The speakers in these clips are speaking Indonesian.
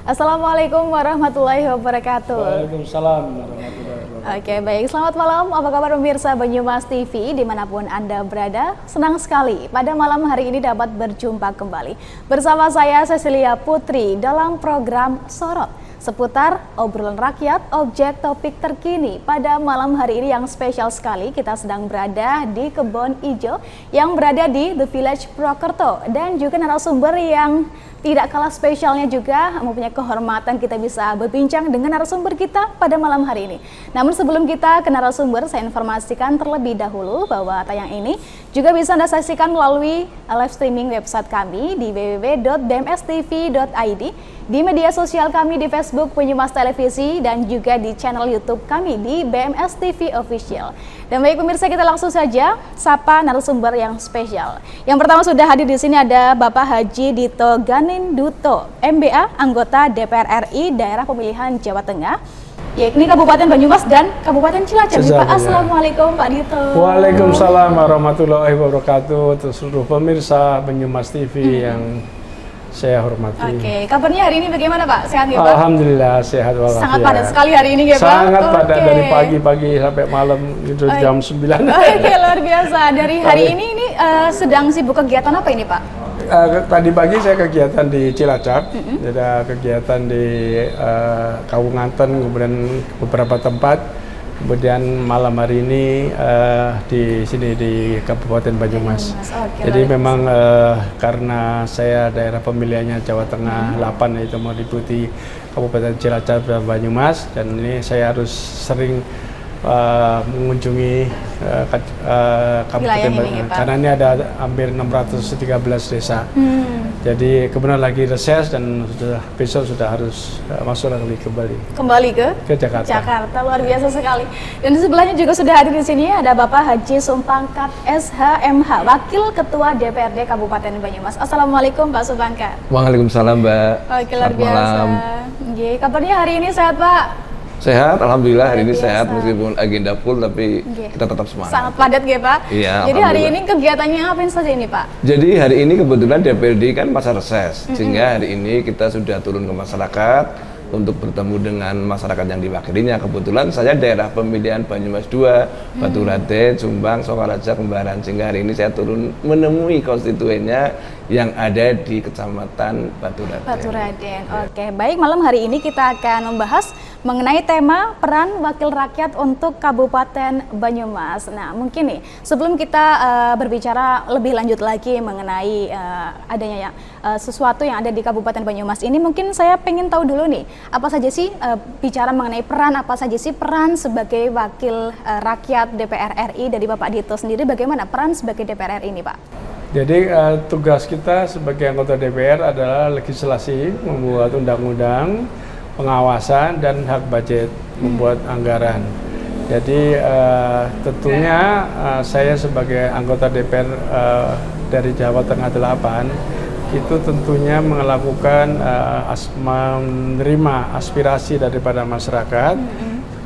Assalamualaikum warahmatullahi wabarakatuh. Waalaikumsalam warahmatullahi wabarakatuh. Oke, baik. Selamat malam. Apa kabar pemirsa Banyumas TV dimanapun Anda berada? Senang sekali pada malam hari ini dapat berjumpa kembali bersama saya Cecilia Putri dalam program Sorot seputar obrolan rakyat, objek topik terkini. Pada malam hari ini yang spesial sekali, kita sedang berada di Kebon Ijo yang berada di The Village Purwokerto, dan juga narasumber yang tidak kalah spesialnya juga mempunyai kehormatan kita bisa berbincang dengan narasumber kita pada malam hari ini. Namun sebelum kita ke narasumber, saya informasikan terlebih dahulu bahwa tayang ini juga bisa Anda saksikan melalui live streaming website kami di www.bmstv.id, di media sosial kami di Facebook Banyumas Televisi, dan juga di channel YouTube kami di BMS TV Official. Dan baik pemirsa, kita langsung saja sapa narasumber yang spesial. Yang pertama sudah hadir di sini ada Bapak Haji Dito Ganinduto, MBA, anggota DPR RI Daerah Pemilihan Jawa Tengah, yakni Kabupaten Banyumas dan Kabupaten Cilacap. Pak, Assalamualaikum Pak Dito. Waalaikumsalam warahmatullahi wabarakatuh. Untuk seluruh pemirsa Banyumas TV yang saya hormati. Oke, kabarnya hari ini bagaimana Pak? Sehat ya Pak? Alhamdulillah sehat walafiat. Sangat padat sekali hari ini ya Pak? Sangat padat dari pagi-pagi sampai malam itu jam 9. Oke, luar biasa. Dari hari ini sedang sibuk kegiatan apa ini Pak? Tadi pagi saya kegiatan di Cilacap, ada kegiatan di Kawunganten, kemudian beberapa tempat. Kemudian malam hari ini di sini di Kabupaten Banyumas. Jadi memang karena saya daerah pemilihannya Jawa Tengah 8, yaitu mau diikuti Kabupaten Cilacap dan Banyumas, dan ini saya harus sering mengunjungi Kabupaten Banyumas karena ini ada hampir 613 desa. Jadi kemudian lagi reses dan besok sudah harus masuk lagi kembali ke Jakarta. Luar biasa sekali. Dan di sebelahnya juga sudah hadir di sini ada Bapak Haji Sumpangkat SHMH, Wakil Ketua DPRD Kabupaten Banyumas. Assalamualaikum Pak Sumpangkat. Waalaikumsalam Mbak. Oke, luar biasa. Kabarnya hari ini sehat Pak? Sehat, alhamdulillah hari ini sehat meskipun agenda full tapi kita tetap semangat. Sangat padat ya Pak? Iya. Jadi hari ini kegiatannya apa saja ini Pak? Jadi hari ini kebetulan DPRD kan masa reses, sehingga hari ini kita sudah turun ke masyarakat untuk bertemu dengan masyarakat yang diwakilinya. Kebetulan saya daerah pemilihan Banyumas 2, Baturaden, Jombang, Sokaraja, Kembaran, sehingga hari ini saya turun menemui konstituennya yang ada di Kecamatan Baturaden. Oke, baik, malam hari ini kita akan membahas mengenai tema peran wakil rakyat untuk Kabupaten Banyumas. Nah, mungkin nih sebelum kita berbicara lebih lanjut lagi mengenai adanya sesuatu yang ada di Kabupaten Banyumas ini, mungkin saya pengen tahu dulu nih, apa saja sih bicara mengenai peran, apa saja sih peran sebagai wakil rakyat DPR RI dari Bapak Dito sendiri, bagaimana peran sebagai DPR RI ini Pak? Jadi tugas kita sebagai anggota DPR adalah legislasi, membuat undang-undang, pengawasan, dan hak budget, membuat anggaran. Jadi tentunya saya sebagai anggota DPR dari Jawa Tengah 8 itu tentunya melakukan menerima aspirasi daripada masyarakat.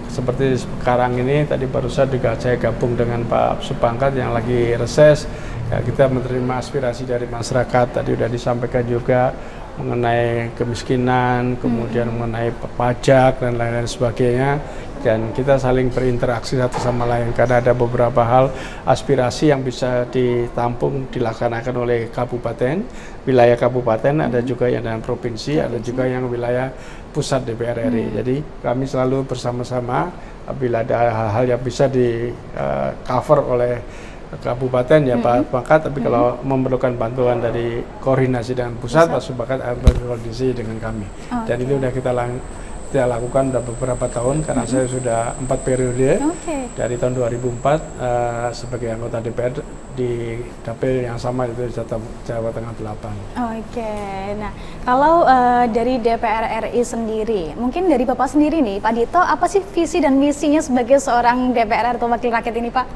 Seperti sekarang ini, tadi barusan juga saya gabung dengan Pak Sumpangkat yang lagi reses. Ya, kita menerima aspirasi dari masyarakat, tadi sudah disampaikan juga mengenai kemiskinan, kemudian mengenai pajak dan lain-lain sebagainya, dan kita saling berinteraksi satu sama lain karena ada beberapa hal aspirasi yang bisa ditampung dilaksanakan oleh kabupaten, wilayah kabupaten, ada juga yang dengan provinsi, ada juga yang wilayah pusat DPR RI. Jadi kami selalu bersama-sama apabila ada hal-hal yang bisa di cover oleh kabupaten ya Pak Sumpangkat, tapi kalau memerlukan bantuan dari koordinasi dengan pusat, Pak Sumpangkat berkoordinasi dengan kami. Dan itu sudah kita lakukan sudah beberapa tahun karena saya sudah 4 periode dari tahun 2004 sebagai anggota DPR di dapil yang sama, itu Jawa Tengah 8. Nah kalau dari DPR RI sendiri, mungkin dari Bapak sendiri nih Pak Dito, apa sih visi dan misinya sebagai seorang DPR atau wakil rakyat ini Pak?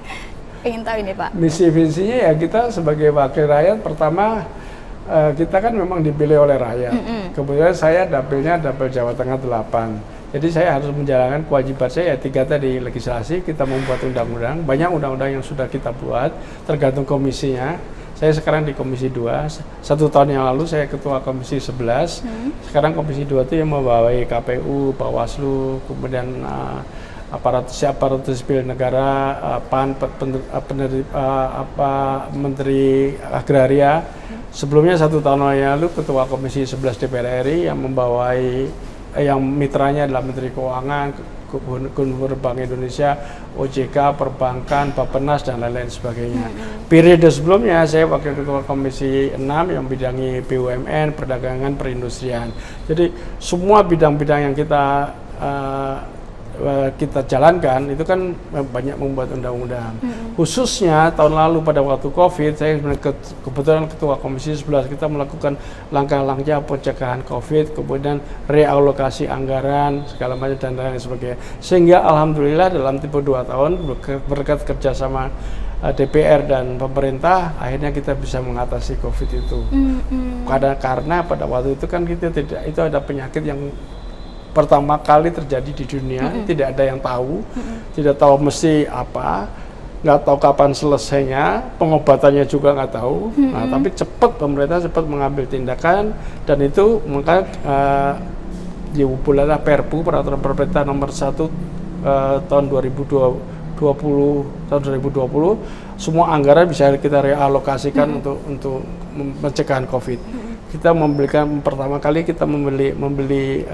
Ingin tahu ini Pak. Misi visinya ya, kita sebagai wakil rakyat, pertama kita kan memang dipilih oleh rakyat. Kemudian saya dapilnya dapil Jawa Tengah 8. Jadi saya harus menjalankan kewajiban saya ya 3 tadi, legislasi, kita membuat undang-undang, banyak undang-undang yang sudah kita buat, tergantung komisinya. Saya sekarang di Komisi 2. 1 tahun yang lalu saya Ketua Komisi 11. Sekarang Komisi 2 itu yang membawai KPU, Bawaslu, kemudian aparatus sipil negara, PAN, Menteri Agraria. Sebelumnya 1 tahun yang lalu Ketua Komisi 11 DPR RI yang membawai yang mitranya adalah Menteri Keuangan, Gubernur Bank Indonesia, OJK, Perbankan, Bappenas dan lain-lain sebagainya. Periode sebelumnya saya Wakil Ketua Komisi 6 yang bidangi BUMN, perdagangan, perindustrian. Jadi semua bidang-bidang yang kita jalankan itu kan banyak membuat undang-undang. Khususnya tahun lalu pada waktu COVID, saya kebetulan Ketua Komisi 11, kita melakukan langkah-langkah pencegahan COVID, kemudian realokasi anggaran, segala macam dan lain sebagainya. Sehingga alhamdulillah dalam tempo 2 tahun berkat kerjasama DPR dan pemerintah, akhirnya kita bisa mengatasi COVID itu. Karena pada waktu itu kan itu ada penyakit yang pertama kali terjadi di dunia, tidak ada yang tahu, tidak tahu mesti apa, nggak tahu kapan selesainya, pengobatannya juga nggak tahu. Nah, tapi pemerintah cepat mengambil tindakan, dan itu maka dibuatlah Perpu Peraturan Pemerintah Nomor 1 tahun 2020, semua anggaran bisa kita realokasikan untuk pencegahan COVID. Kita pertama kali kita membeli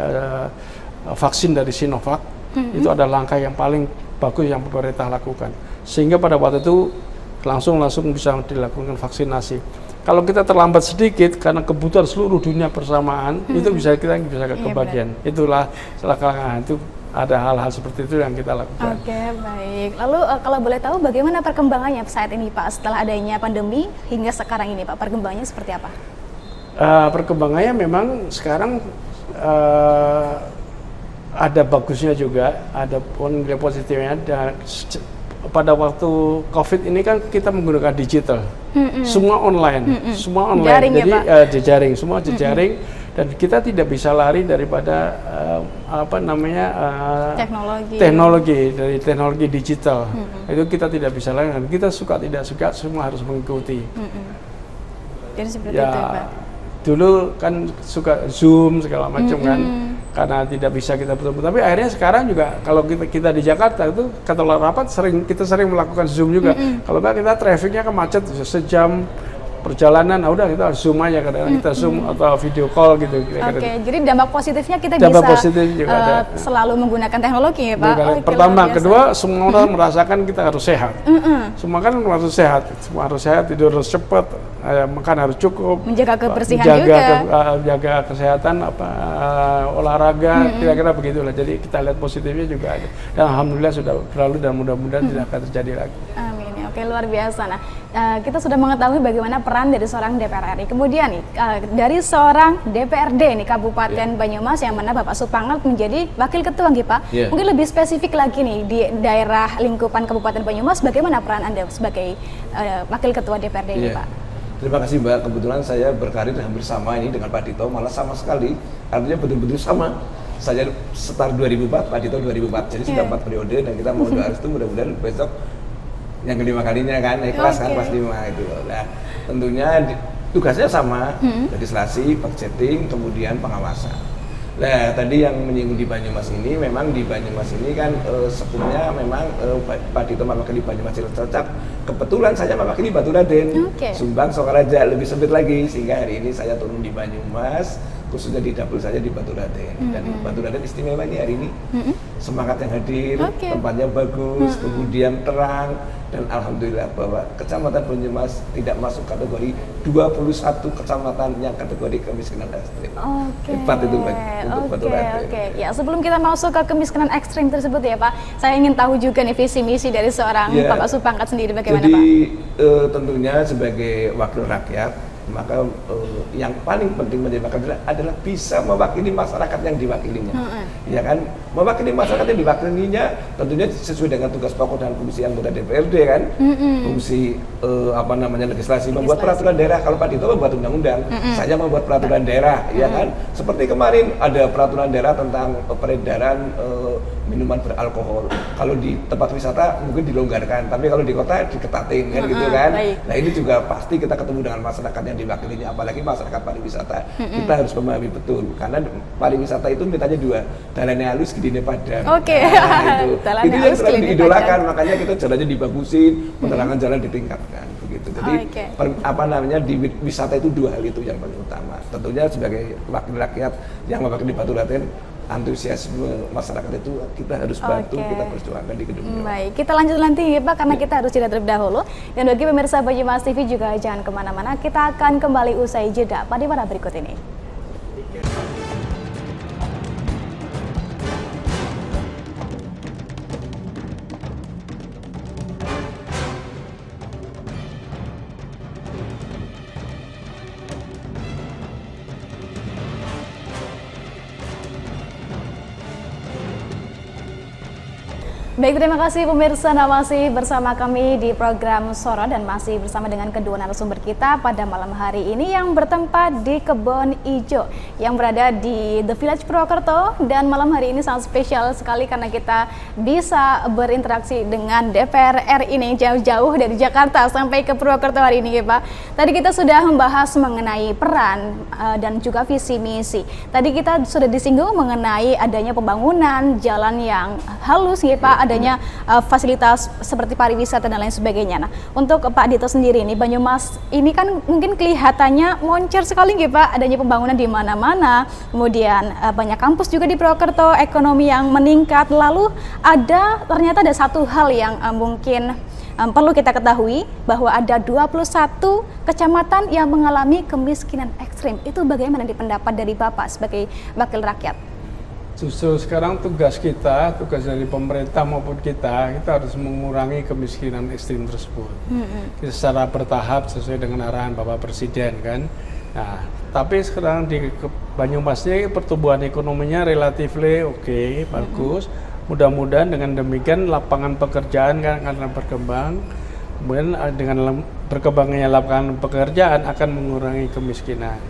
vaksin dari Sinovac. Itu ada langkah yang paling bagus yang pemerintah lakukan, sehingga pada waktu itu langsung bisa dilakukan vaksinasi. Kalau kita terlambat sedikit karena kebutuhan seluruh dunia bersamaan, itu kita bisa kebagian. Itulah langkah itu, ada hal-hal seperti itu yang kita lakukan. Oke, baik. Lalu kalau boleh tahu bagaimana perkembangannya saat ini Pak, setelah adanya pandemi hingga sekarang ini Pak, perkembangannya seperti apa? Perkembangannya memang sekarang ada bagusnya juga, ada nilai positifnya. Dan pada waktu COVID ini kan kita menggunakan digital, semua online, semua online. Jaring, jadi ya, Pak? jejaring, semua jejaring, dan kita tidak bisa lari daripada teknologi dari teknologi digital. Itu kita tidak bisa lari, dan kita suka tidak suka semua harus mengikuti. Jadi seperti itu ya, Pak. Dulu kan suka Zoom segala macam kan, karena tidak bisa kita bertemu. Tapi akhirnya sekarang juga kalau kita di Jakarta itu kalau rapat kita sering melakukan Zoom juga. Kalau nggak kita trafficnya kan macet sejam perjalanan, udah kita Zoom aja, kadang-kadang kita Zoom atau video call gitu. Oke, jadi dampak positifnya kita dampak bisa positif juga ada. Selalu menggunakan teknologi ya Pak. Pertama, kedua semua orang merasakan kita harus sehat. Semua kan harus sehat, semua harus sehat, tidur harus cepat, makan harus cukup, menjaga kebersihan jaga kesehatan, olahraga, kira-kira begitulah. Jadi kita lihat positifnya juga ada. Dan alhamdulillah sudah berlalu dan mudah-mudahan tidak akan terjadi lagi. Amin. Oke, luar biasa. Nah, kita sudah mengetahui bagaimana peran dari seorang DPR RI. Kemudian nih, dari seorang DPRD nih Kabupaten Banyumas yang mana Bapak Supangat menjadi Wakil Ketua nggih Pak. Mungkin lebih spesifik lagi nih di daerah lingkupan Kabupaten Banyumas, bagaimana peran Anda sebagai Wakil Ketua DPRD ini Pak? Terima kasih Mbak. Kebetulan saya berkarir hampir sama ini dengan Pak Dito, malah sama sekali. Artinya betul-betul sama. Saya setar 2004, Pak Dito 2004. Jadi sudah 4 periode, dan kita mau doa itu mudah-mudahan besok yang kelima kalinya kan, ikhlas kan kelas 5 itu. Nah, tentunya tugasnya sama, legislasi, budgeting, kemudian pengawasan. Nah, tadi yang menyinggung di Banyumas ini, memang di Banyumas ini kan sebelumnya memang Pak Dito mewakili Banyumas Cilacap. Kebetulan saya mewakili Baturaden, Sumbang, Sokaraja, lebih sempit lagi, sehingga hari ini saya turun di Banyumas, khususnya di dapil saya di Baturaden. Dan Baturaden istimewa ini hari ini, semangat yang hadir, tempatnya bagus, kemudian terang, dan alhamdulillah bahwa Kecamatan Banyumas tidak masuk kategori 21 kecamatan yang kategori kemiskinan ekstrim. Hebat itu untuk Baturaden. Ya, sebelum kita masuk ke kemiskinan ekstrim tersebut ya Pak, saya ingin tahu juga nih visi misi dari seorang Bapak Supangkat sendiri bagaimana Pak? Jadi tentunya sebagai wakil rakyat, maka yang paling penting menjadi wakil rakyat adalah bisa mewakili masyarakat yang diwakilinya. Ya kan, mewakili masyarakat yang diwakilinya tentunya sesuai dengan tugas pokok dan fungsi anggota DPRD kan. Fungsi legislasi, membuat peraturan daerah. Kalau Pak Dito membuat undang-undang, saya membuat peraturan daerah, ya kan. Seperti kemarin ada peraturan daerah tentang peredaran minuman beralkohol. Kalau di tempat wisata mungkin dilonggarkan, tapi kalau di kota diketatin kan gitu kan. Baik. Nah ini juga pasti kita ketemu dengan masyarakat yang diwakilinya, apalagi masyarakat pariwisata. Kita harus memahami betul, karena pariwisata itu mintanya dua, dalannya halus, gedine padang. Oke. Nah, Dalannya itu yang halus, selalu gedine diidolakan, padang. makanya kita jalannya dibagusin, penerangan jalan ditingkatkan begitu. Jadi di wisata itu dua hal itu yang paling utama. Tentunya sebagai wakil rakyat yang mewakili Baturatén, antusiasme masyarakat itu kita harus bantu, kita perjuangkan di gedung ini. Baik, kita lanjut nanti ya Pak, karena kita harus jeda terlebih dahulu. Dan bagi pemirsa Banyumas TV juga jangan kemana-mana, kita akan kembali usai jeda pada mana berikut ini. Baik, terima kasih pemirsa, masih bersama kami di program Soro dan masih bersama dengan kedua narasumber kita pada malam hari ini yang bertempat di Kebon Ijo yang berada di The Village Purwokerto. Dan malam hari ini sangat spesial sekali karena kita bisa berinteraksi dengan DPR RI ini jauh-jauh dari Jakarta sampai ke Purwokerto hari ini ya Pak. Tadi kita sudah membahas mengenai peran dan juga visi misi. Tadi kita sudah disinggung mengenai adanya pembangunan jalan yang halus ya Pak, adanya fasilitas seperti pariwisata dan lain sebagainya. Nah, untuk Pak Dito sendiri ini, Banyumas ini kan mungkin kelihatannya moncer sekali gitu Pak, adanya pembangunan di mana-mana, kemudian banyak kampus juga di Purwokerto, ekonomi yang meningkat, lalu ternyata ada satu hal yang mungkin perlu kita ketahui, bahwa ada 21 kecamatan yang mengalami kemiskinan ekstrim. Itu bagaimana pendapat dari Bapak sebagai wakil rakyat? Justru sekarang tugas dari pemerintah maupun kita harus mengurangi kemiskinan ekstrim tersebut. Secara bertahap sesuai dengan arahan Bapak Presiden kan. Nah, tapi sekarang di Banyumas ini pertumbuhan ekonominya relatif oke, bagus. Mudah-mudahan dengan demikian lapangan pekerjaan kan akan berkembang. Kemudian dengan berkembangnya lapangan pekerjaan akan mengurangi kemiskinan.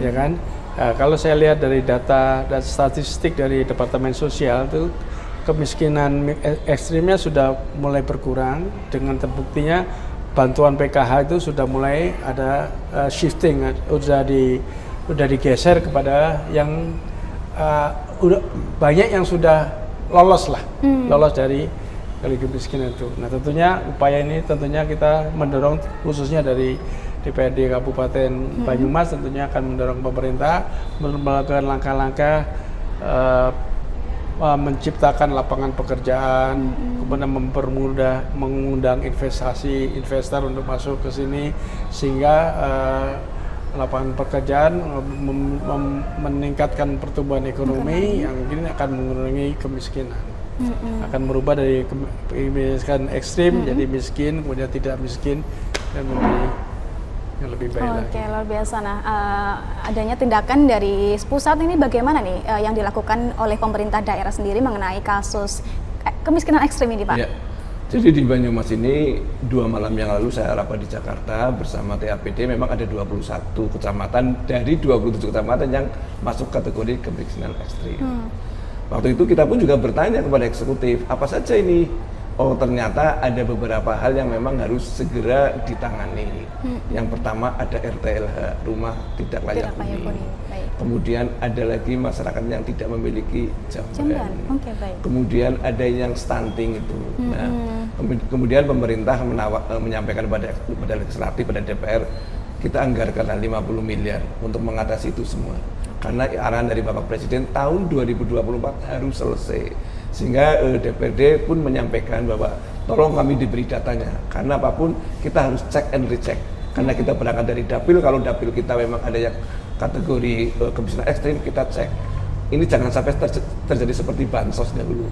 Ya kan? Nah, kalau saya lihat dari data dan statistik dari Departemen Sosial itu kemiskinan ekstrimnya sudah mulai berkurang, dengan terbuktinya bantuan PKH itu sudah mulai ada shifting, udah digeser kepada yang udah banyak yang sudah lolos dari kemiskinan itu. Nah tentunya upaya ini kita mendorong khususnya dari DPRD Kabupaten Banyumas tentunya akan mendorong pemerintah melakukan langkah-langkah menciptakan lapangan pekerjaan, kemudian mengundang investor untuk masuk ke sini sehingga lapangan pekerjaan meningkatkan pertumbuhan ekonomi yang mungkin akan mengurangi kemiskinan. Akan merubah dari kemiskinan ekstrim jadi miskin, kemudian tidak miskin dan menjadi yang lebih baik lagi. Oke, luar biasa. Nah, adanya tindakan dari pusat ini bagaimana nih yang dilakukan oleh pemerintah daerah sendiri mengenai kasus kemiskinan ekstrim ini, Pak? Ya. Jadi di Banyumas ini 2 malam yang lalu saya rapat di Jakarta bersama TAPD, memang ada 21 kecamatan dari 27 kecamatan yang masuk kategori kemiskinan ekstrim. Waktu itu kita pun juga bertanya kepada eksekutif, apa saja ini? Oh ternyata ada beberapa hal yang memang harus segera ditangani. Yang pertama ada RTLH, rumah tidak layak huni. Kemudian ada lagi masyarakat yang tidak memiliki jamban. Kemudian ada yang stunting itu. Nah, kemudian pemerintah menyampaikan pada legislatif, pada DPR, kita anggarkan 50 miliar untuk mengatasi itu semua. Karena arahan dari Bapak Presiden tahun 2024 harus selesai. Sehingga DPRD pun menyampaikan bahwa tolong kami diberi datanya, karena apapun kita harus check and recheck. Karena kita berangkat dari dapil, kalau dapil kita memang ada yang kategori kemiskinan ekstrim, kita cek. Ini jangan sampai terjadi seperti bansos dahulu,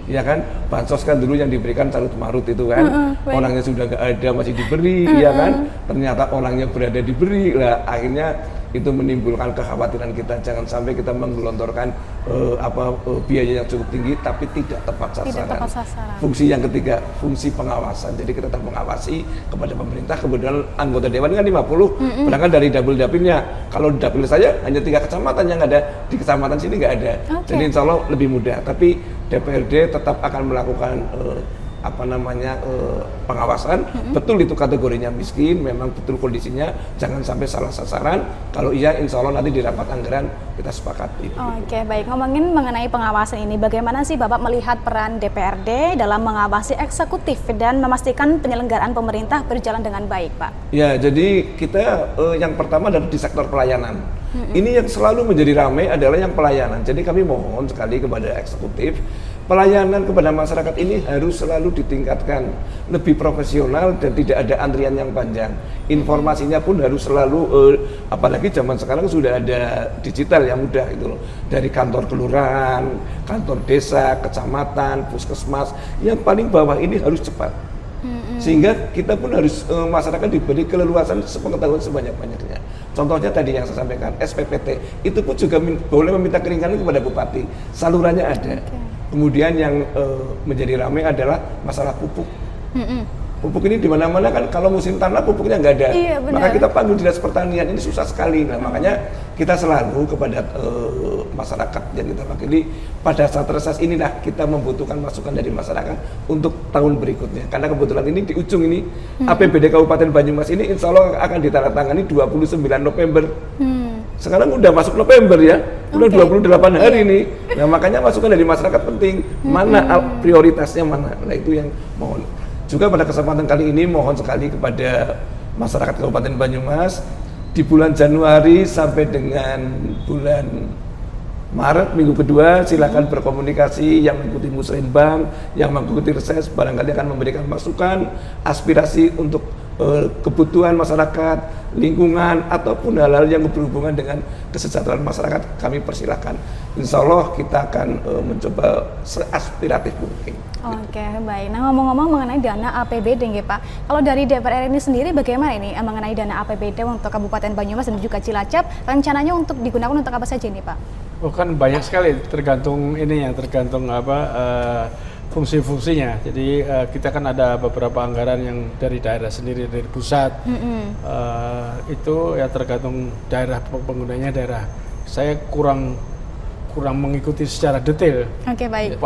ya kan? Bansos kan dulu yang diberikan carut marut itu kan, orangnya sudah nggak ada masih diberi, ya kan? Ternyata orangnya berada diberi, lah akhirnya itu menimbulkan kekhawatiran kita, jangan sampai kita menggelontorkan biaya yang cukup tinggi tapi tidak tepat sasaran. Fungsi yang ketiga, fungsi pengawasan. Jadi kita tetap mengawasi kepada pemerintah. Kemudian anggota dewan kan 50, berangkat dari dapil dapilnya. Kalau di dapil saya hanya 3 kecamatan yang ada, di kecamatan sini nggak ada. Jadi insya Allah lebih mudah. Tapi DPRD tetap akan melakukan pengawasan. Betul itu kategorinya miskin, memang betul kondisinya, jangan sampai salah sasaran. Kalau iya, insya Allah nanti di rapat anggaran kita sepakati. Oke, baik. Ngomongin mengenai pengawasan ini, bagaimana sih Bapak melihat peran DPRD dalam mengawasi eksekutif dan memastikan penyelenggaraan pemerintah berjalan dengan baik, Pak? Ya, jadi kita yang pertama adalah di sektor pelayanan. Ini yang selalu menjadi ramai adalah yang pelayanan. Jadi kami mohon sekali kepada eksekutif, pelayanan kepada masyarakat ini harus selalu ditingkatkan, lebih profesional dan tidak ada antrian yang panjang. Informasinya pun harus selalu, apalagi zaman sekarang sudah ada digital yang mudah itu loh. Dari kantor kelurahan, kantor desa, kecamatan, puskesmas, yang paling bawah ini harus cepat. Sehingga kita pun harus, masyarakat diberi keleluasan sepengetahuan sebanyak-banyaknya. Contohnya tadi yang saya sampaikan, SPPT, itu pun juga boleh meminta keringanan kepada bupati, salurannya ada. Kemudian yang menjadi ramai adalah masalah pupuk. Pupuk ini di mana-mana kan kalau musim tanam pupuknya nggak ada. Iya, maka kita panggil Dinas Pertanian, ini susah sekali. Nah, makanya kita selalu kepada masyarakat yang kita wakili, pada saat reses inilah kita membutuhkan masukan dari masyarakat untuk tahun berikutnya. Karena kebetulan ini di ujung ini APBD Kabupaten Banyumas ini insya Allah akan ditandatangani 29 November. Sekarang udah masuk November ya, udah 28 hari nih. Nah, makanya masukan dari masyarakat penting, mana prioritasnya mana. Nah, itu yang mohon. Juga pada kesempatan kali ini mohon sekali kepada masyarakat Kabupaten Banyumas, di bulan Januari sampai dengan bulan Maret minggu kedua silakan berkomunikasi, yang mengikuti musrenbang, yang mengikuti reses barangkali akan memberikan masukan, aspirasi untuk kebutuhan masyarakat, lingkungan, ataupun hal-hal yang berhubungan dengan kesejahteraan masyarakat, kami persilahkan. Insya Allah kita akan mencoba seaspiratif mungkin. Oke, baik. Nah, ngomong-ngomong mengenai dana APBD nih Pak, kalau dari DPR ini sendiri bagaimana ini mengenai dana APBD untuk Kabupaten Banyumas dan juga Cilacap, rencananya untuk digunakan untuk apa saja nih Pak? Oh, kan banyak sekali, tergantung fungsi-fungsinya. Jadi kita kan ada beberapa anggaran yang dari daerah sendiri, dari pusat. Itu ya tergantung daerah penggunanya daerah. Saya kurang mengikuti secara detail. Oke, baik.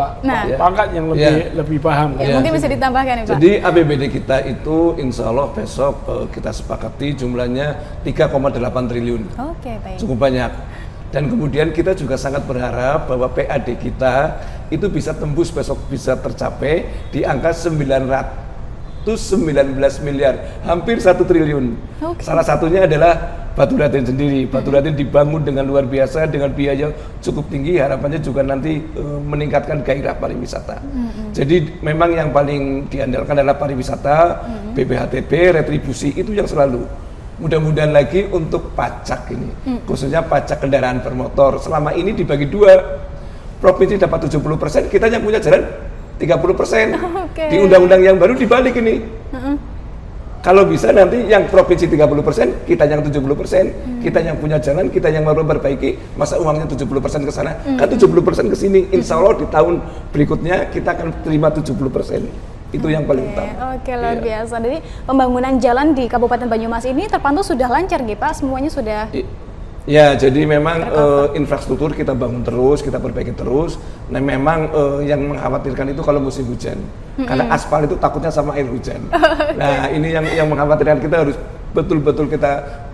Pangkat yang lebih paham. Mungkin bisa ditambahkan ya Pak. Jadi APBD kita itu insya Allah besok kita sepakati jumlahnya 3,8 triliun. Oke, baik. Cukup banyak. Dan kemudian kita juga sangat berharap bahwa PAD kita itu bisa tembus besok, bisa tercapai di angka 919 miliar, hampir 1 triliun. Salah satunya adalah Batu Raden sendiri. Batu Raden dibangun dengan luar biasa, dengan biaya cukup tinggi, harapannya juga nanti meningkatkan gairah pariwisata. Jadi memang yang paling diandalkan adalah pariwisata, BPHTB, retribusi, itu yang selalu. Mudah-mudahan lagi untuk pajak ini, khususnya pajak kendaraan bermotor. Selama ini dibagi dua, provinsi dapat 70%, kita yang punya jalan 30%. Di undang-undang yang baru dibalik ini. Kalau bisa nanti yang provinsi 30%, kita yang 70%, kita yang punya jalan, kita yang mau perbaiki, masa uangnya 70% ke sana, kan 70% ke sini. Insya Allah di tahun berikutnya kita akan terima 70%. Itu yang paling utama. Oke, luar biasa. Jadi pembangunan jalan di Kabupaten Banyumas ini terpantau sudah lancar gitu Pak, semuanya sudah. Ya, jadi memang infrastruktur kita bangun terus, kita perbaiki terus. Nah, memang yang mengkhawatirkan itu kalau musim hujan, karena aspal itu takutnya sama air hujan. Nah, ini yang mengkhawatirkan, kita harus betul-betul kita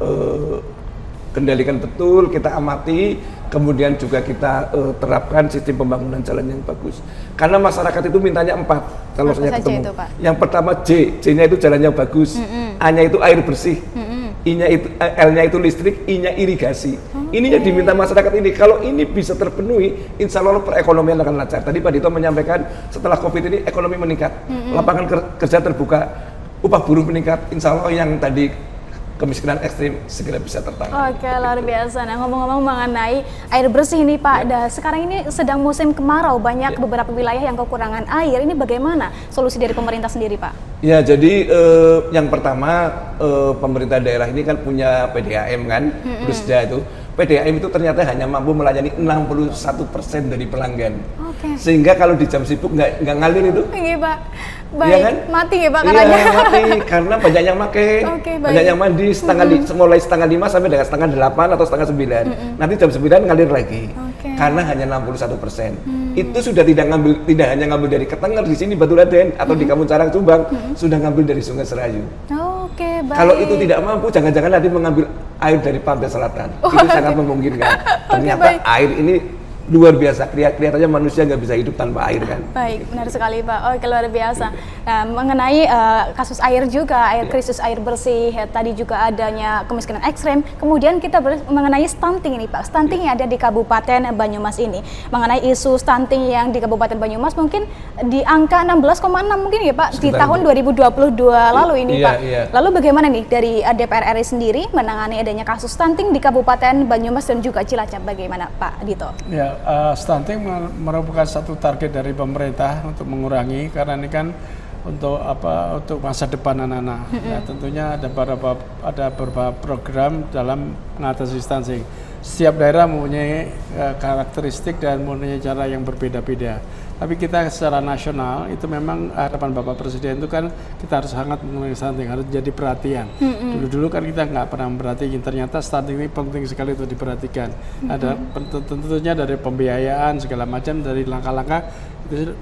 kendalikan betul, kita amati, kemudian juga kita terapkan sistem pembangunan jalan yang bagus. Karena masyarakat itu mintanya 4 kalau saya ketemu. Itu, yang pertama J-nya itu jalan yang bagus, A-nya itu air bersih, I-nya itu L-nya itu listrik, I-nya irigasi. Ini yang diminta masyarakat ini. Kalau ini bisa terpenuhi, insya Allah perekonomian akan lancar. Tadi Pak Dito menyampaikan setelah COVID ini ekonomi meningkat, lapangan kerja terbuka, upah buruh meningkat. Insya Allah yang tadi kemiskinan ekstrim segera bisa tertangani. Oke, luar biasa. Nah, ngomong-ngomong mengenai air bersih nih Pak, sekarang ini sedang musim kemarau, banyak beberapa wilayah yang kekurangan air. Ini bagaimana solusi dari pemerintah sendiri Pak? Ya, jadi yang pertama pemerintah daerah ini kan punya PDAM kan, Rusda itu. PDAM itu ternyata hanya mampu melayani 61% dari pelanggan. Oke. Sehingga kalau di jam sibuk nggak ngalir itu. Iya Pak, baik, Iya kan? mati ya Pak Iya, karanya. mati karena banyak yang pakai, Oke, banyak baik. yang mandi mulai setengah 5 sampai dengan setengah 8 atau setengah 9. Nanti jam 9 ngalir lagi. Oke. Karena hanya 61%. Itu sudah tidak hanya ngambil dari Ketenger di sini Baturadèn atau di Kampung Carang Subang, sudah ngambil dari Sungai Serayu. Oke, baik. Kalau itu tidak mampu, jangan-jangan nanti mengambil air dari pantai selatan. Itu sangat memungkinkan. Ternyata baik. air ini luar biasa. Kelihatannya manusia nggak bisa hidup tanpa air kan. Baik, benar sekali Pak. Oh, luar biasa. Nah, mengenai kasus air juga, krisis air bersih, tadi juga adanya kemiskinan ekstrem. Kemudian kita mengenai stunting ini Pak. Stunting yang ada di Kabupaten Banyumas ini. Mengenai isu stunting yang di Kabupaten Banyumas mungkin di angka 16,6 mungkin ya Pak di Sekitar tahun itu. 2022 lalu ini Iya, Pak. iya. Lalu bagaimana nih dari DPR RI sendiri menangani adanya kasus stunting di Kabupaten Banyumas dan juga Cilacap, bagaimana Pak Dito? Ya, stunting merupakan satu target dari pemerintah untuk mengurangi, karena ini kan untuk masa depan anak-anak. Ya, tentunya ada beberapa program dalam mengatasi stunting. Setiap daerah mempunyai karakteristik dan mempunyai cara yang berbeda-beda. Tapi kita secara nasional itu memang harapan Bapak Presiden itu kan kita harus sangat mengurangi stunting, harus jadi perhatian. Dulu-dulu kan kita nggak pernah memperhatikan, ternyata stunting ini penting sekali untuk diperhatikan. Ada tentunya dari pembiayaan segala macam, dari langkah-langkah itu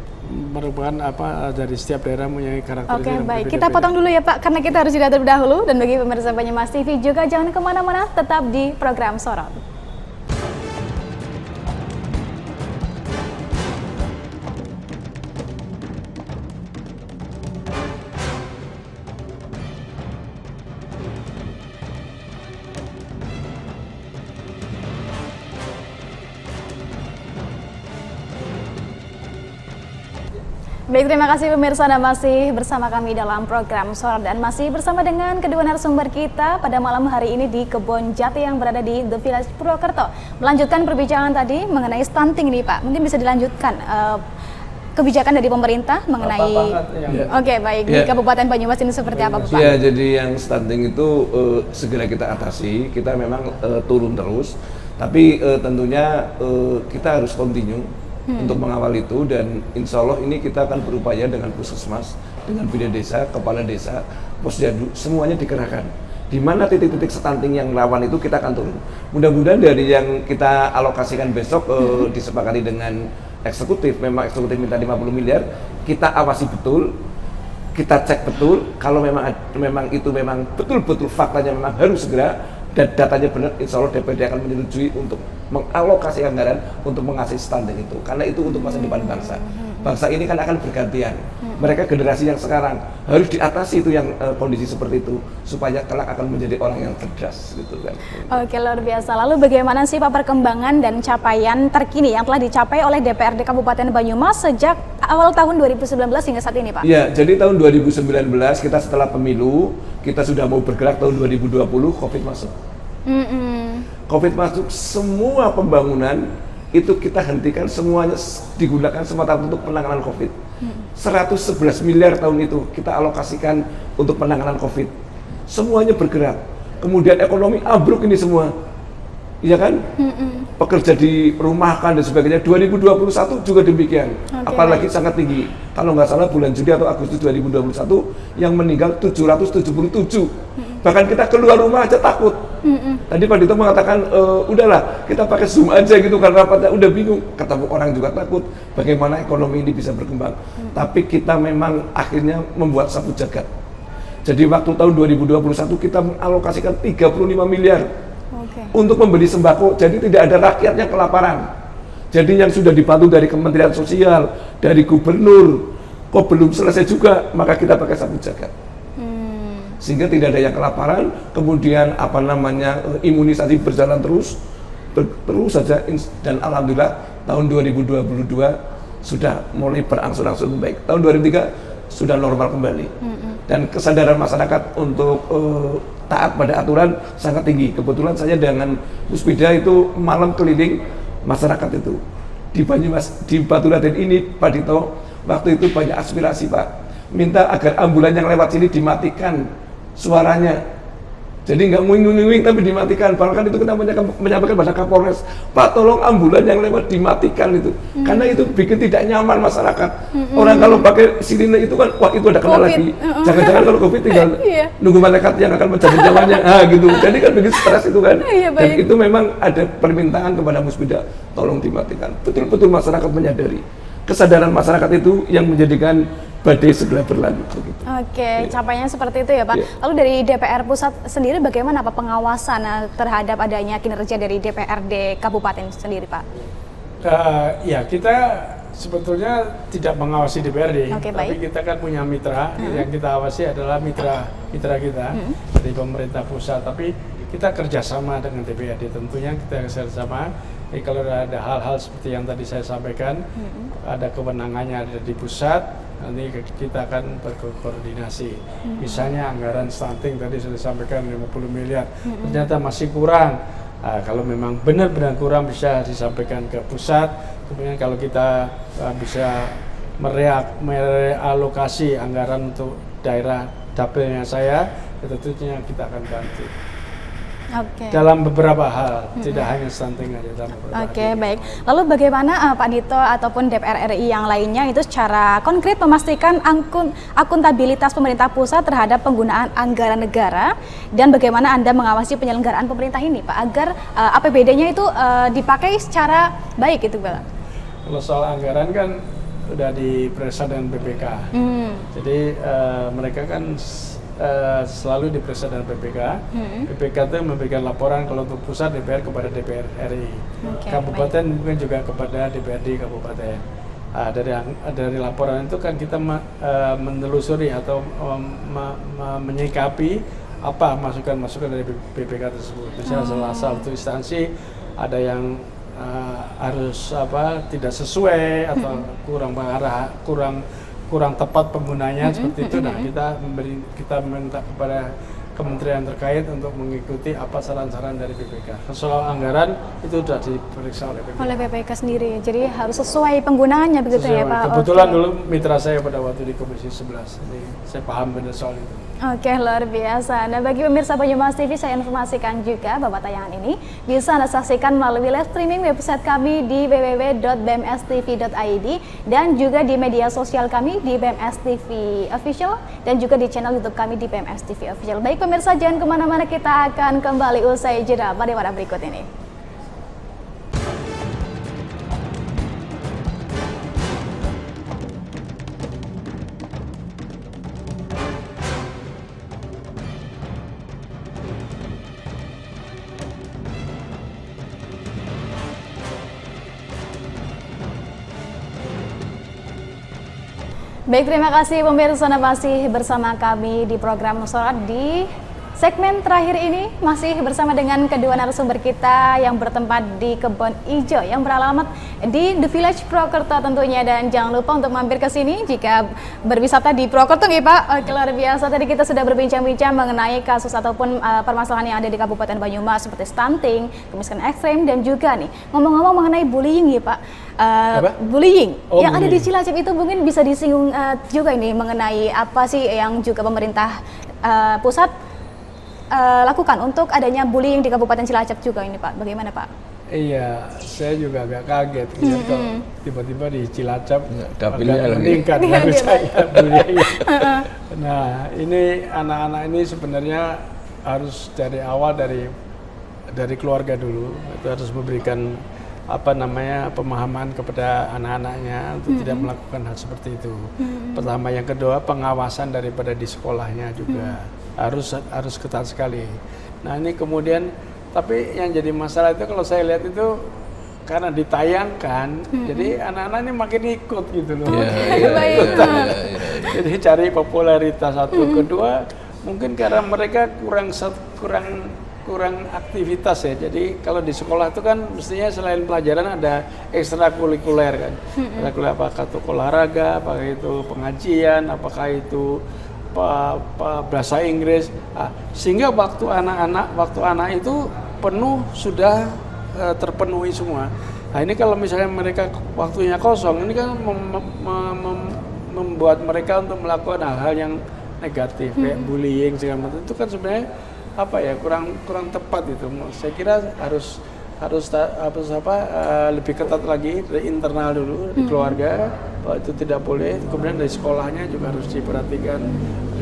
merupakan dari setiap daerah punya karakteristik. Oke, yang baik. berbeda-beda. Kita potong dulu ya Pak, karena kita harus jeda terlebih dahulu. Dan bagi pemirsa Banyumas TV juga jangan kemana-mana, tetap di program Sorot. Baik, terima kasih pemirsa, Anda masih bersama kami dalam program Sorot dan masih bersama dengan kedua narasumber kita pada malam hari ini di Kebon Jati yang berada di The Village Purwokerto. Melanjutkan perbincangan tadi mengenai stunting nih Pak, mungkin bisa dilanjutkan kebijakan dari pemerintah mengenai. Oke, baik, di Kabupaten Banyumas ini seperti apa Pak? Ya, jadi yang stunting itu segera kita atasi. Kita memang turun terus, tapi tentunya kita harus continue untuk mengawal itu, dan insya Allah ini kita akan berupaya dengan puskesmas, dengan bidan desa, kepala desa, posyandu, semuanya dikerahkan. Di mana titik-titik stunting yang rawan itu kita akan turun. Mudah-mudahan dari yang kita alokasikan besok disepakati dengan eksekutif, memang eksekutif minta 50 miliar, kita awasi betul, kita cek betul, kalau memang itu betul-betul faktanya memang harus segera dan datanya benar, insya Allah DPD akan menyetujui untuk mengalokasi anggaran untuk mengatasi stunting itu, karena itu untuk masa depan bangsa. Bangsa ini kan akan bergantian. Mereka generasi yang sekarang harus diatasi itu yang kondisi seperti itu supaya kelak akan menjadi orang yang cerdas gitu kan. Oke, luar biasa. Lalu bagaimana sih Pak perkembangan dan capaian terkini yang telah dicapai oleh DPRD Kabupaten Banyumas sejak awal tahun 2019 hingga saat ini Pak? Ya, jadi tahun 2019 kita setelah pemilu, kita sudah mau bergerak tahun 2020, Covid masuk. Covid masuk, semua pembangunan itu kita hentikan, semuanya digunakan semata untuk penanganan Covid. 111 miliar tahun itu kita alokasikan untuk penanganan Covid. Semuanya bergerak. Kemudian ekonomi ambruk ini semua. Iya kan? Pekerja dirumahkan dan sebagainya. 2021 juga demikian. Apalagi sangat tinggi. Kalau nggak salah bulan Juli atau Agustus 2021 yang meninggal 777. Bahkan kita keluar rumah aja takut. Tadi Pak Dito mengatakan, udahlah kita pakai Zoom aja gitu karena rapatnya udah bingung. Ketemu orang juga takut bagaimana ekonomi ini bisa berkembang. Tapi kita memang akhirnya membuat sapu jagat. Jadi waktu tahun 2021 kita mengalokasikan 35 miliar untuk membeli sembako. Jadi tidak ada rakyatnya kelaparan. Jadi yang sudah dibantu dari Kementerian Sosial, dari Gubernur, kok belum selesai juga, maka kita pakai sapu jagat. Sehingga tidak ada yang kelaparan, kemudian imunisasi berjalan terus saja, dan alhamdulillah tahun 2022 sudah mulai berangsur-angsur membaik. Tahun 2003 sudah normal kembali. Dan kesadaran masyarakat untuk taat pada aturan sangat tinggi. Kebetulan saya dengan Puspida itu malam keliling masyarakat itu. Di Banyumas, di Baturadèn ini Pak Dito, waktu itu banyak aspirasi Pak. minta agar ambulan yang lewat sini dimatikan suaranya. Jadi nggak nguing-nguing tapi dimatikan. Bahkan itu kita menyampaikan pada Kapolres, Pak tolong ambulan yang lewat dimatikan itu. Karena itu bikin tidak nyaman masyarakat. Orang kalau pakai sirine itu kan, wah itu ada kena lagi. Jangan-jangan kalau COVID tinggal nunggu malaikat yang akan mencabut nyawanya. Gitu. Jadi kan bikin stres itu kan. Dan itu memang ada permintaan kepada Musbida, tolong dimatikan. Betul-betul masyarakat menyadari. Kesadaran masyarakat itu yang menjadikan badai segera berlalu. Begitu. Oke, capaiannya seperti itu ya Pak. Lalu dari DPR Pusat sendiri bagaimana Pak pengawasan terhadap adanya kinerja dari DPRD Kabupaten sendiri Pak? Ya kita sebetulnya tidak mengawasi DPRD, tapi kita kan punya mitra. Yang kita awasi adalah mitra kita dari pemerintah pusat. Tapi kita kerjasama dengan DPRD, tentunya kita kerjasama. Jadi kalau ada hal-hal seperti yang tadi saya sampaikan, ada kewenangannya ada di pusat, nanti kita akan berkoordinasi. Misalnya anggaran stunting tadi sudah disampaikan 50 miliar, ternyata masih kurang. Kalau memang benar-benar kurang bisa disampaikan ke pusat. Kemudian kalau kita bisa merealokasi anggaran untuk daerah dapilnya saya, tentunya kita akan bantu. Dalam beberapa hal, tidak hanya stunting aja. Baik. Lalu bagaimana Pak Dito ataupun DPR RI yang lainnya itu secara konkret memastikan akuntabilitas pemerintah pusat terhadap penggunaan anggaran negara, dan bagaimana Anda mengawasi penyelenggaraan pemerintah ini Pak agar APBD-nya itu dipakai secara baik itu Pak? Kalau soal anggaran kan sudah diperiksa dengan BPK. Jadi mereka kan selalu diperiksa dengan BPK. BPK itu memberikan laporan kalau untuk pusat DPR kepada DPR RI, kabupaten mungkin juga kepada DPRD kabupaten. Dari laporan itu kan kita menelusuri atau menyikapi apa masukan-masukan dari BPK tersebut. Misalnya salah satu instansi ada yang harus tidak sesuai atau kurang mengarah, kurang tepat penggunanya seperti itu. Nah, kita minta kepada kementerian terkait untuk mengikuti apa saran-saran dari BPK. Soal anggaran itu sudah diperiksa oleh BPK. Oleh BPK sendiri, jadi harus sesuai penggunaannya begitu ya Pak? Kebetulan dulu mitra saya pada waktu di Komisi 11, jadi saya paham benar soal itu. Oke, luar biasa. Nah, bagi pemirsa Banyumas TV, saya informasikan juga bahwa tayangan ini bisa Anda saksikan melalui live streaming website kami di www.bmstv.id dan juga di media sosial kami di BMS TV Official dan juga di channel YouTube kami di BMS TV Official. Baik pemirsa, jangan kemana-mana, kita akan kembali usai jeda pada berikut ini. Baik, terima kasih pemirsa, Anda masih bersama kami di program Nusorat. Di segmen terakhir ini masih bersama dengan kedua narasumber kita yang bertempat di Kebon Ijo yang beralamat di The Village Prokerto tentunya, dan jangan lupa untuk mampir ke sini jika berwisata di Prokerto nih Pak. Oke, luar biasa. Tadi kita sudah berbincang-bincang mengenai kasus ataupun permasalahan yang ada di Kabupaten Banyumas seperti stunting, kemiskinan ekstrem, dan juga nih ngomong-ngomong mengenai bullying ya Pak. Bullying yang ada di Cilacap itu mungkin bisa disinggung juga ini mengenai apa sih yang juga pemerintah pusat lakukan untuk adanya bullying di Kabupaten Cilacap juga ini Pak. Bagaimana Pak? Iya, saya juga agak kaget kalau tiba-tiba di Cilacap dapilnya meningkat dari saya bullying. Nah, ini anak-anak ini sebenarnya harus dari awal dari keluarga dulu, itu harus memberikan pemahaman kepada anak-anaknya untuk tidak melakukan hal seperti itu. Pertama, yang kedua pengawasan daripada di sekolahnya juga harus ketat sekali. Nah, ini kemudian tapi yang jadi masalah itu kalau saya lihat itu karena ditayangkan, jadi anak-anak ini makin ikut gitu loh. Jadi cari popularitas satu, kedua mungkin karena mereka kurang aktivitas ya. Jadi kalau di sekolah itu kan mestinya selain pelajaran ada ekstrakurikuler kan. Ekstrakurikuler apakah itu olahraga, apakah itu pengajian, apakah itu bahasa Inggris. Sehingga waktu anak itu penuh sudah terpenuhi semua. Nah, ini kalau misalnya mereka waktunya kosong, ini kan membuat mereka untuk melakukan hal-hal yang negatif kayak bullying segala macam, itu kan sebenarnya apa ya, kurang tepat itu. Saya kira harus lebih ketat lagi dari internal dulu, di keluarga, bahwa itu tidak boleh. Kemudian dari sekolahnya juga harus diperhatikan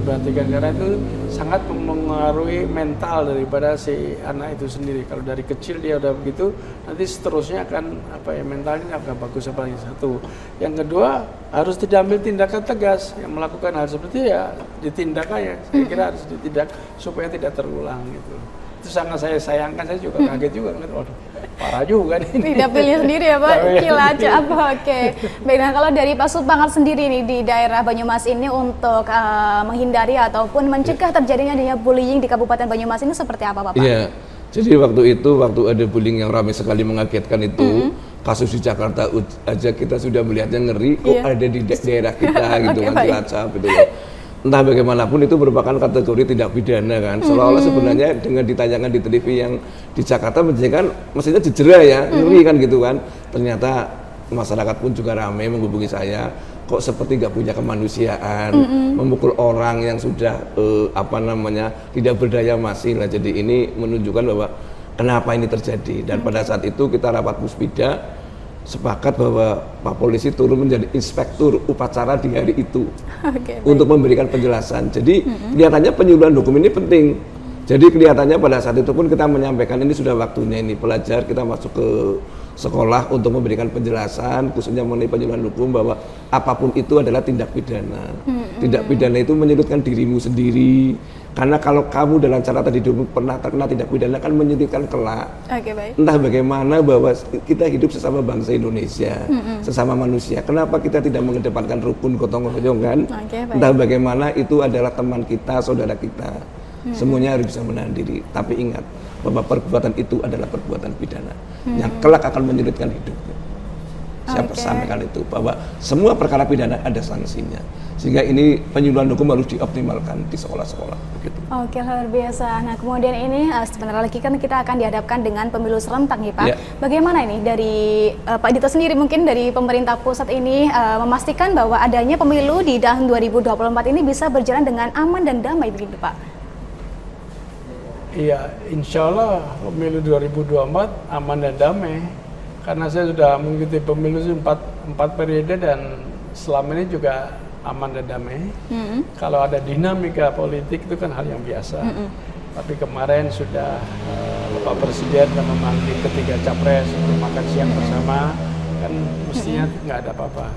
karena itu sangat mempengaruhi mental daripada si anak itu sendiri. Kalau dari kecil dia udah begitu, nanti seterusnya akan mentalnya akan bagus. Apalagi satu. Yang kedua, harus diambil tindakan tegas. Yang melakukan hal seperti ya ditindak aja. Saya kira harus ditindak supaya tidak terulang gitu. Itu sangat saya sayangkan. Saya juga kaget juga, waduh, parah juga nih. Tidak pilih sendiri ya Pak, Cilacap. Oke. Baik, nah kalau dari Pak Supangkat sendiri nih di daerah Banyumas ini untuk menghindari ataupun mencegah terjadinya adanya bullying di Kabupaten Banyumas ini seperti apa Pak? Iya, jadi waktu ada bullying yang ramai sekali mengagetkan itu, kasus di Jakarta aja kita sudah melihatnya ngeri, kok ada di daerah kita gitu kan, Cilacap gitu loh. Entah bagaimanapun itu merupakan kategori tindak pidana kan, seolah-olah sebenarnya dengan ditayangkan di TV yang di Jakarta menjadikan mestinya jejera ya, ngeri kan gitu kan. Ternyata masyarakat pun juga ramai menghubungi saya, kok seperti nggak punya kemanusiaan, memukul orang yang sudah tidak berdaya masih lah. Jadi ini menunjukkan bahwa kenapa ini terjadi. Dan pada saat itu kita rapat Puspida sepakat bahwa Pak Polisi turun menjadi inspektur upacara di hari itu untuk memberikan penjelasan. Jadi kelihatannya penyuluhan hukum ini penting. Jadi kelihatannya pada saat itu pun kita menyampaikan ini sudah waktunya ini pelajar kita masuk ke sekolah untuk memberikan penjelasan khususnya mengenai penyuluhan hukum bahwa apapun itu adalah tindak pidana. Tindak pidana itu menyudutkan dirimu sendiri. Karena kalau kamu dalam cara tadi hidupmu pernah terkena tindak pidana kan menyulitkan kelak. Baik. Entah bagaimana bahwa kita hidup sesama bangsa Indonesia, sesama manusia. Kenapa kita tidak mengedepankan rukun gotong royong kan? Entah bagaimana itu adalah teman kita, saudara kita. Semuanya harus bisa menahan diri. Tapi ingat bahwa perbuatan itu adalah perbuatan pidana yang kelak akan menyulitkan hidupmu. Saya sampaikan itu bahwa semua perkara pidana ada sanksinya. Sehingga ini penyuluhan hukum harus dioptimalkan di sekolah-sekolah begitu. Oke, luar biasa. Nah, kemudian ini sebentar lagi kan kita akan dihadapkan dengan pemilu serentak nih Pak. Bagaimana ini dari Pak Dito sendiri mungkin dari pemerintah pusat ini memastikan bahwa adanya pemilu di tahun 2024 ini bisa berjalan dengan aman dan damai begitu Pak? Iya, insya Allah pemilu 2024 aman dan damai. Karena saya sudah mengikuti pemilu 4 periode dan selama ini juga aman dan damai. Kalau ada dinamika politik itu kan hal yang biasa. Tapi kemarin sudah Bapak Presiden memanggil ketiga capres untuk makan siang bersama, kan mestinya nggak ada apa-apa.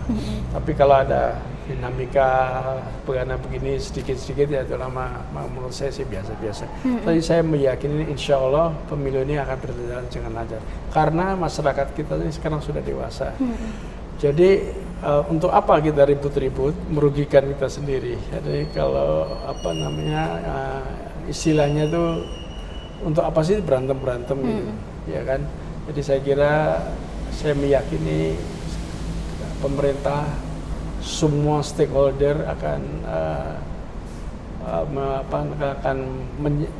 Tapi kalau ada dinamika begini sedikit-sedikit ya itu lama, menurut saya sih biasa-biasa. Tapi saya meyakini insya Allah pemilu ini akan berjalan dengan lancar. Karena masyarakat kita ini sekarang sudah dewasa. Jadi untuk apa kita ribut-ribut, merugikan kita sendiri. Jadi kalau istilahnya itu untuk apa sih berantem gitu, ya kan? Jadi saya kira saya meyakini pemerintah semua stakeholder akan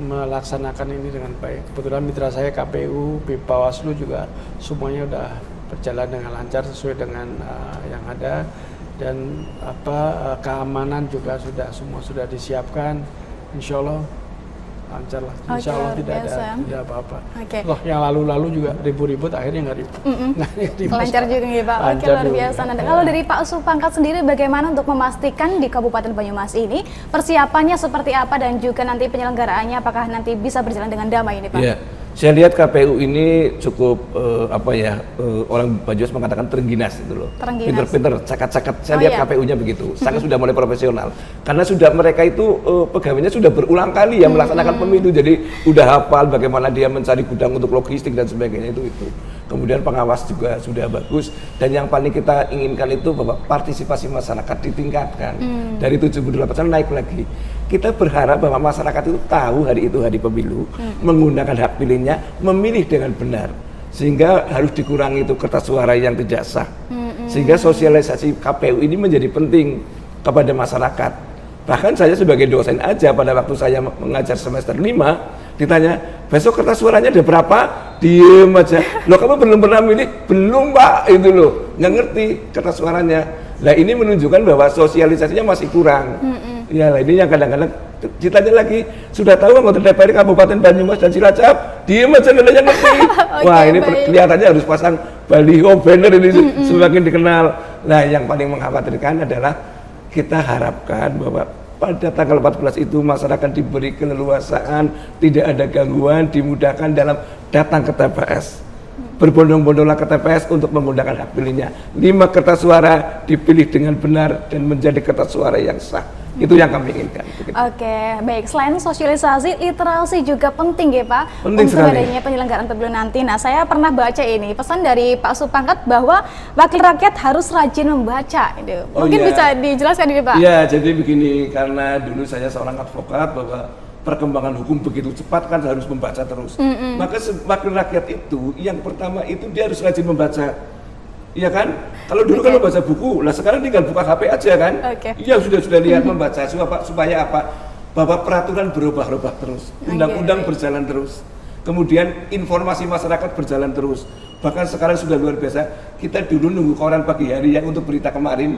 melaksanakan ini dengan baik. Kebetulan mitra saya KPU, Bawaslu juga semuanya udah berjalan dengan lancar sesuai dengan yang ada, dan keamanan juga semua sudah disiapkan. Insya Allah lancar lah. Insya Allah tidak apa-apa. Loh, yang lalu-lalu juga ribut-ribut akhirnya nggak ribut. Lancar juga nih Pak. Oke, luar biasa. Nah, kalau dari Pak Supangkat sendiri bagaimana untuk memastikan di Kabupaten Banyumas ini persiapannya seperti apa dan juga nanti penyelenggaraannya apakah nanti bisa berjalan dengan damai ini Pak? Iya. Saya lihat KPU ini cukup orang Banyumas mengatakan terengginas gitu loh. Pinter-pinter, cakat-cakat. Saya lihat KPU-nya begitu. Sangat sudah mulai profesional. Karena sudah mereka itu pegawainya sudah berulang kali ya melaksanakan pemilu. Jadi udah hafal bagaimana dia mencari gudang untuk logistik dan sebagainya itu. Kemudian pengawas juga sudah bagus. Dan yang paling kita inginkan itu bahwa partisipasi masyarakat ditingkatkan. Dari 78% naik lagi. Kita berharap bahwa masyarakat itu tahu hari itu hari pemilu, menggunakan hak pilihnya, memilih dengan benar. Sehingga harus dikurangi itu kertas suara yang tidak sah. Sehingga sosialisasi KPU ini menjadi penting kepada masyarakat. Bahkan saya sebagai dosen aja pada waktu saya mengajar semester 5, ditanya, besok kertas suaranya ada berapa? Diem aja. Loh kamu belum pernah milih? Belum Pak, itu loh. Nggak ngerti kertas suaranya. Nah ini menunjukkan bahwa sosialisasinya masih kurang. Ya lah, ini yang kadang-kadang ditanya lagi, sudah tahu anggota DPR Kabupaten Banyumas dan Cilacap, diem aja nggak ada yang ngerti. Wah ini kelihatannya harus pasang baliho, banner ini semakin dikenal. Nah yang paling mengkhawatirkan adalah kita harapkan bahwa pada tanggal 14 itu masyarakat diberi keleluasaan, tidak ada gangguan, dimudahkan dalam datang ke TPS. Berbondong-bondonglah ke TPS untuk menggunakan hak pilihnya. 5 kertas suara dipilih dengan benar dan menjadi kertas suara yang sah. Itu yang kami inginkan. Oke, baik. Selain sosialisasi, literasi juga penting ya Pak, penting untuk sekali. adanya penyelenggaraan pemilu nanti. Nah, saya pernah baca ini pesan dari Pak Supangkat bahwa wakil rakyat harus rajin membaca. Itu. Mungkin bisa dijelaskan ini Pak? Iya, jadi begini, karena dulu saya seorang advokat bahwa perkembangan hukum begitu cepat kan harus membaca terus. Maka wakil rakyat itu yang pertama itu dia harus rajin membaca. Iya kan? Kalau dulu kan membaca buku, lah sekarang tinggal buka HP aja kan? Iya sudah lihat membaca supaya apa? Bahwa peraturan berubah-ubah terus, undang-undang berjalan terus, kemudian informasi masyarakat berjalan terus. Bahkan sekarang sudah luar biasa. Kita dulu nunggu koran pagi hari yang untuk berita kemarin,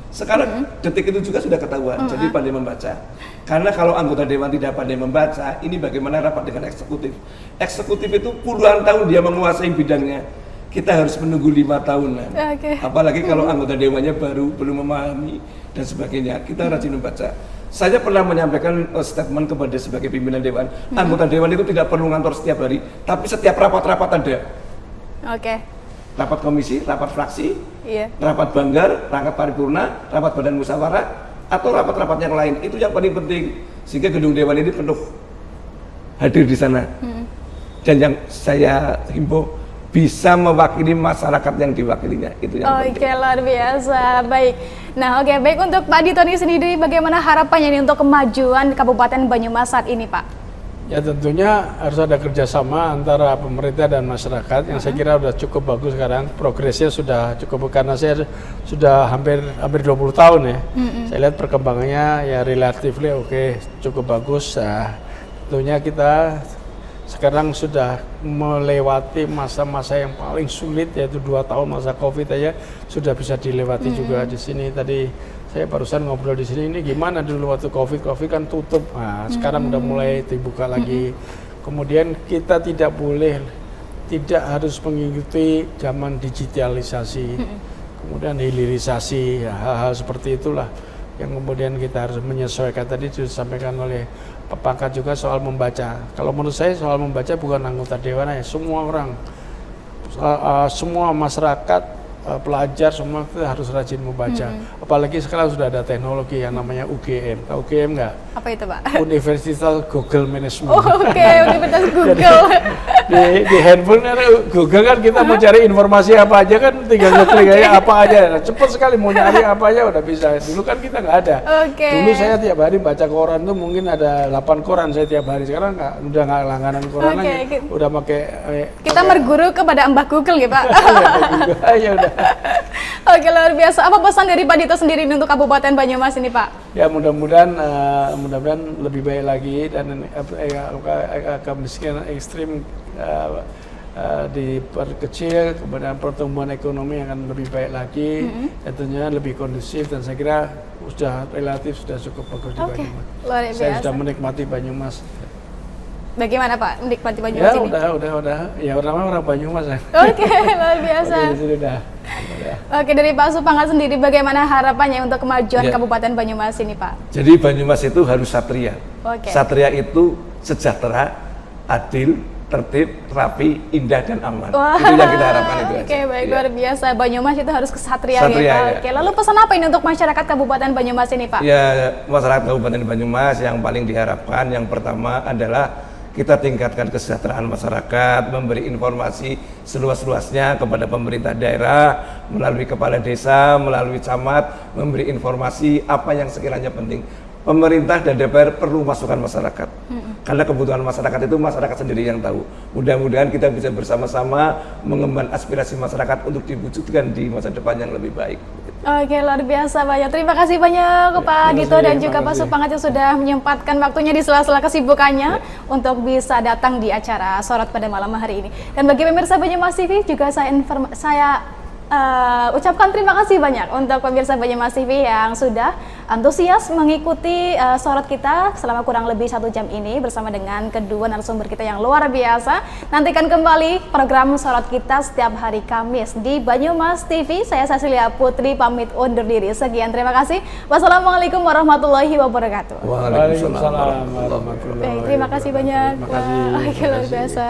sekarang detik itu juga sudah ketahuan. Jadi pandai membaca. Karena kalau anggota dewan tidak pandai membaca, ini bagaimana rapat dengan eksekutif? Eksekutif itu puluhan tahun dia menguasai bidangnya. Kita harus menunggu 5 tahunan. Apalagi kalau anggota dewannya baru belum memahami dan sebagainya. Kita rajin membaca. Saya pernah menyampaikan statement kepada sebagai pimpinan dewan. Anggota dewan itu tidak perlu ngantor setiap hari, tapi setiap rapat-rapat ada. Rapat komisi, rapat fraksi, rapat banggar, rapat paripurna, rapat badan musyawarah, atau rapat-rapat yang lain. Itu yang paling penting. Sehingga gedung dewan ini penuh hadir di sana. Dan yang saya himbau bisa mewakili masyarakat yang diwakilinya, itu yang penting. Oke, luar biasa. Baik. Nah, baik untuk Pak Dito ini sendiri, bagaimana harapannya ini untuk kemajuan Kabupaten Banyumas saat ini, Pak? Ya tentunya harus ada kerjasama antara pemerintah dan masyarakat yang saya kira sudah cukup bagus sekarang, progresnya sudah cukup, karena saya sudah hampir 20 tahun ya. Saya lihat perkembangannya ya relatif oke, cukup bagus. Nah, tentunya kita sekarang sudah melewati masa-masa yang paling sulit, yaitu 2 tahun masa COVID aja sudah bisa dilewati juga di sini. Tadi saya barusan ngobrol di sini, ini gimana dulu waktu COVID kan tutup, nah sekarang udah mulai dibuka lagi. Kemudian kita tidak harus mengikuti zaman digitalisasi, kemudian hilirisasi, hal-hal seperti itulah yang kemudian kita harus menyesuaikan. Tadi disampaikan oleh Pak Pangkat juga soal membaca. Kalau menurut saya soal membaca bukan anggota dewan ya, semua orang, semua masyarakat, pelajar semua kita harus rajin membaca. Apalagi sekarang sudah ada teknologi yang namanya UGM. Tahu UGM nggak? Apa itu Pak? Universitas Google Management. Universitas Google. di handphone Google kan kita mau cari informasi apa aja kan tinggal ngeklik aja apa aja. Nah, cepat sekali mau nyari apa aja udah bisa. Dulu kan kita nggak ada. Dulu saya tiap hari baca koran tuh mungkin ada 8 koran saya tiap hari. Sekarang udah nggak langganan koran lagi. Udah pakai kita berguru kepada Mbah Google ya Pak. Ya udah. Oke, luar biasa. Apa pesan dari Pak Dito sendiri untuk Kabupaten Banyumas ini Pak? Ya mudah-mudahan lebih baik lagi dan kemiskinan ekstrim diperkecil, kemudian pertumbuhan ekonomi akan lebih baik lagi, tentunya lebih kondusif, dan saya kira sudah relatif sudah cukup bagus di Banyumas. Luar biasa. Saya sudah menikmati Banyumas. Bagaimana Pak menikmati Banyumas ini? Udah. Ya orang Banyumas ya. Oke, luar biasa. Sudah. Oke, dari Pak Supangkat sendiri bagaimana harapannya untuk kemajuan Kabupaten Banyumas ini Pak? Jadi Banyumas itu harus satria. Satria itu sejahtera, adil, tertib, rapi, indah dan aman. Itu yang kita harapkan itu. Oke, baik, luar biasa. Banyumas itu harus kesatria ya Pak. Oke, lalu pesan apa ini untuk masyarakat Kabupaten Banyumas ini Pak? Ya, masyarakat Kabupaten Banyumas yang paling diharapkan yang pertama adalah kita tingkatkan kesejahteraan masyarakat, memberi informasi seluas-luasnya kepada pemerintah daerah, melalui kepala desa, melalui camat, memberi informasi apa yang sekiranya penting. Pemerintah dan DPR perlu masukan masyarakat, karena kebutuhan masyarakat itu masyarakat sendiri yang tahu. Mudah-mudahan kita bisa bersama-sama mengemban aspirasi masyarakat untuk diwujudkan di masa depan yang lebih baik. Oke, luar biasa banyak. Terima kasih banyak Pak Dito dan juga Pak Supangkat yang sudah menyempatkan waktunya di sela-sela kesibukannya untuk bisa datang di acara Sorot pada malam hari ini. Dan bagi pemirsa Banyumas TV juga saya ucapkan terima kasih banyak untuk pemirsa Banyumas TV yang sudah antusias mengikuti sorot kita selama kurang lebih 1 jam ini bersama dengan kedua narasumber kita yang luar biasa. Nantikan kembali program sorot kita setiap hari Kamis di Banyumas TV. Saya Cecilia Putri pamit undur diri. Sekian, terima kasih. Wassalamualaikum warahmatullahi wabarakatuh. Waalaikumsalam warahmatullahi wabarakatuh. Baik, terima kasih banyak. Terima kasih. Wah, luar biasa.